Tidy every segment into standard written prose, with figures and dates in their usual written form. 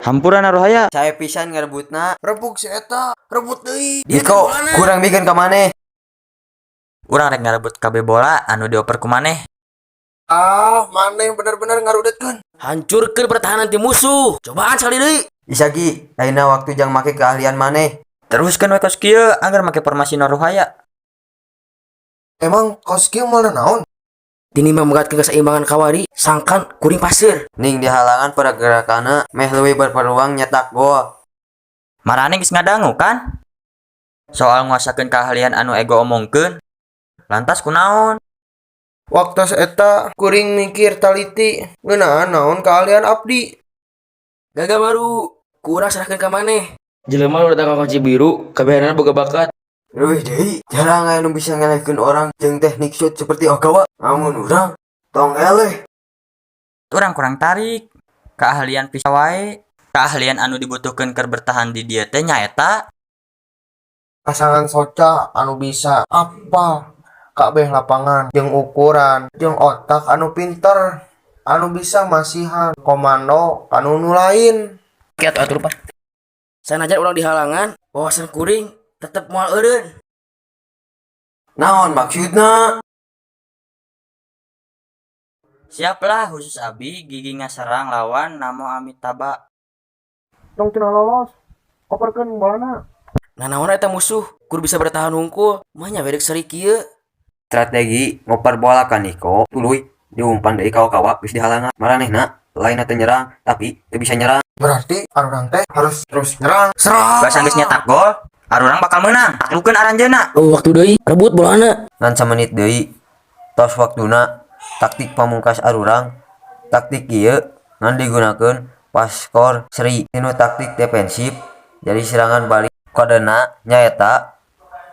Hampuran Aruhaya. Saya pisan ngarebutna. Rebuk si eta, rebut deui. Iko, kurang bikin ka maneh. Urang rek ngarebut kabeh bola anu dioper ku maneh. Ah, maneh bener-bener ngarudetkeun. Hancurkeun pertahanan tim musuh. Cobaan sekali deui. Isagi, ayeuna waktu jang make keahlian maneh. Teruskeun we kos kieu agar make formasi Aruhaya. Emang kos kieu moalna naon? Tinimbang menggatkeun keseimbangan kawari, sangkan kuring pasir. Ning di halangan pergerakanna meh leuwih berpeluang nyetak gol. Marane geus ngadangu kan? Soal nguasakeun keahlian anu ego omongkeun. Lantas kunaon? Waktu eta kuring mikir taliti ngeunaan naon keahlian abdi. Gagal baru, kurang serahkeun ka maneh. Jelema nu datang ka kunci biru, kabehanana boga bakat. Leuwih deui, jarang aya nu bisa ngelehkeun orang jeung teknik shoot seperti Okawa. Amun urang tong eleh. Urang kurang tarik. Keahlian bisa wae. Keahlian anu dibutuhkeun keur bertahan di dieu teh nyaeta Pasangan soca anu bisa apa kabeh lapangan jeung ukuran jeung otak anu pinter anu bisa masihan komando anu nu lain. Kiat atur pak. Sanajan urang di halangan, wawasan kuring tetep moal eureun. Naon maksudna? siaplah khusus abi gigi ngaserang lawan Namo Amitabha. Tong cenah lolos. Operkeun bolana. Nah naon eta musuh, kur bisa bertahan hungkul, mah nya wedek seri kieu. Strategi ngoper bola ka Niko tuluy diumpan deui ka Okawa geus di halangan. Maranehna lainna teu nyerang tapi teu bisa nyerang. Berarti arurang teh harus terus nyerang. Serang. Basa geus nyetak gol, arurang bakal menang. Taklukeun aranjeunna. Oh waktu deui, rebut bolana. Ngan samenit deui tos waktuna. Taktik pamungkas arurang. Taktik ieu ngan digunakeun pas skor seri. Tinu taktik defensif jadi serangan balik kodena nyaeta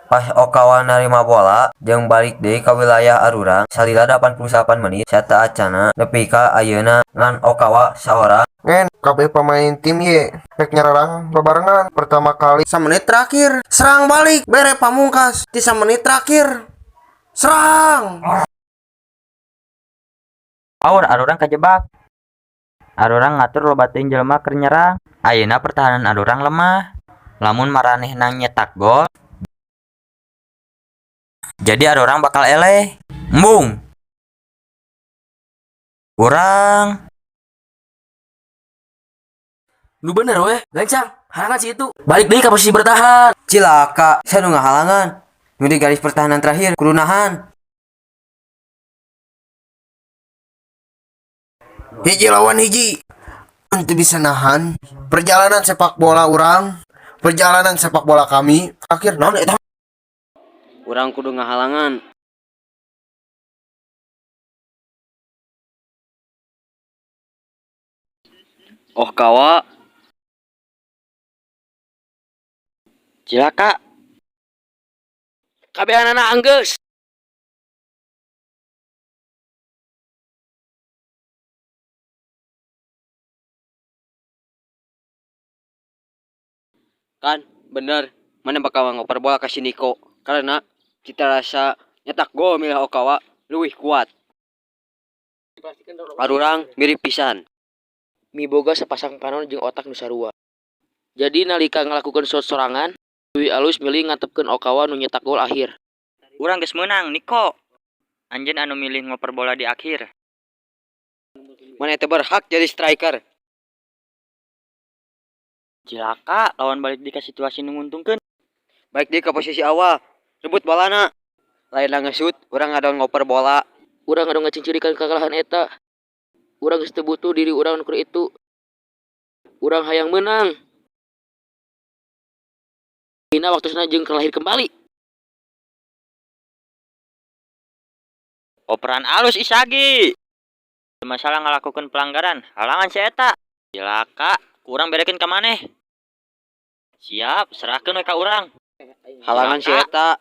pas Okawa narima bola jeung balik deui ka wilayah arurang salila 88 menit sata acana nepi ka ayeuna ngan Okawa saora Ngen, kabeh pemain tim ye rek nyerang babarengan pertama kali 1 menit terakhir serang balik bere pamungkas di 1 menit terakhir serang. Aur arurang kajebak. Arurang ngatur loba teuing jelema keur nyerang. Ayeuna pertahanan arurang lemah. Lamun maranehna nyetak gol, jadi arurang bakal eleh. Embung. Urang Nu bener weh, gancang. Halangan si itu. Balik deui ka posisi bertahan. cilaka saya nu ngahalangan nu di garis pertahanan terakhir kudu nahan. Hiji lawan hiji untuk bisa nahan perjalanan sepak bola urang, perjalanan sepak bola kami akhir naon eta. Urang kudu ngahalangan. Okawa cilaka. Kabehanana anggeus. kan bener mana bakal ngoper bola ke si Niko karena kita rasa nyetak gol milih Okawa luwih kuat. Arurang mirip pisan. Miboga sepasang panon jeung otak nu sarua. Jadi nalika ngelakukan shot sorangan, Dewi alus milih ngatepkeun Okawa nu nyetak gol akhir. Urang geus meunang, Niko. Anjeun anu milih ngoper bola di akhir. Mana teh berhak jadi striker. Cilaka lawan balik di ka situasi nu nguntungkeun. Baik dia ke posisi awal, rebut bolana. Lain ngesut, urang ngadon ngoper bola. Urang adu ngacincirikan kekalahan eta. Urang geus teu butuh diri urang keur itu. Urang hayang menang. Dina waktuna jeung kelahir kembali. Operan alus Isagi. Masalah ngalakukeun pelanggaran, halangan si eta. Cilaka, kurang berekeun ka maneh. Siap, serahkeun we ka urang. Halangan si eta.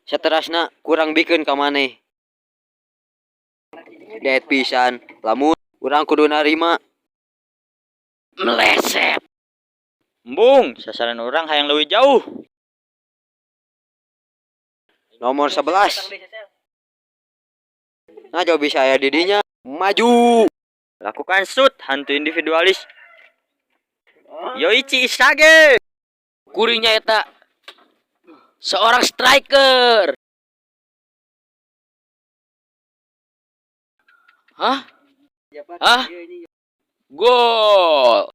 Saterasna kurang bikin ka maneh. Daet pisan, lamun urang kudu narima. Meleset. Embung, sasaran urang hayang leuwih jauh. Nomor 11. Nah jauh bisa aya didinya. Maju. Lakukan shoot hantu individualis. Yoichi Isage. Kuringnya eta seorang striker. Hah? Hah? Gol.